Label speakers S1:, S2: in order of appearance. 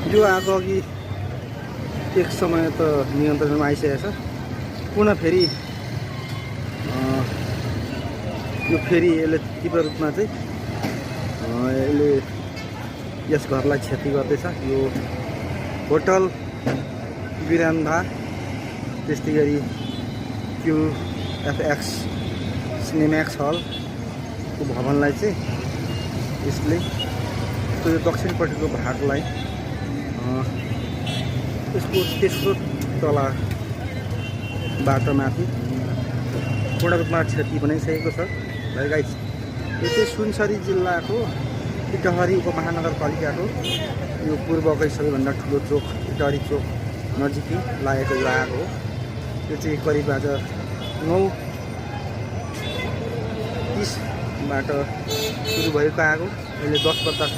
S1: यो आगो अघि एक समय त नियन्त्रणमा आइसकेको छ। पुनः फेरि यो फेरि यसले तीव्र रूपमा चाहिँ यसले यस घरलाई क्षति गर्दैछ। यो होटल बिरान्दा त्यस्तै गरी क्युएफएक्स सिनेम्याक्स हलको भवनलाई चाहिँ यसले यो दक्षिणपट्टिको भागलाई त्यसको तेस्रो तला बाटोमाथि पूर्ण रूपमा क्षति बनाइसकेको छ। भाइ गाइस, यो चाहिँ सुनसरी जिल्लाको इटहरी उपमहानगरपालिकाको यो पूर्वकै सबैभन्दा ठुलो चोक इटहरी चोक नजिकै लागेको यो आगो हो। यो चाहिँ करिब आज 9:30 बाट सुरु भएको आगो अहिले 10 बज्दा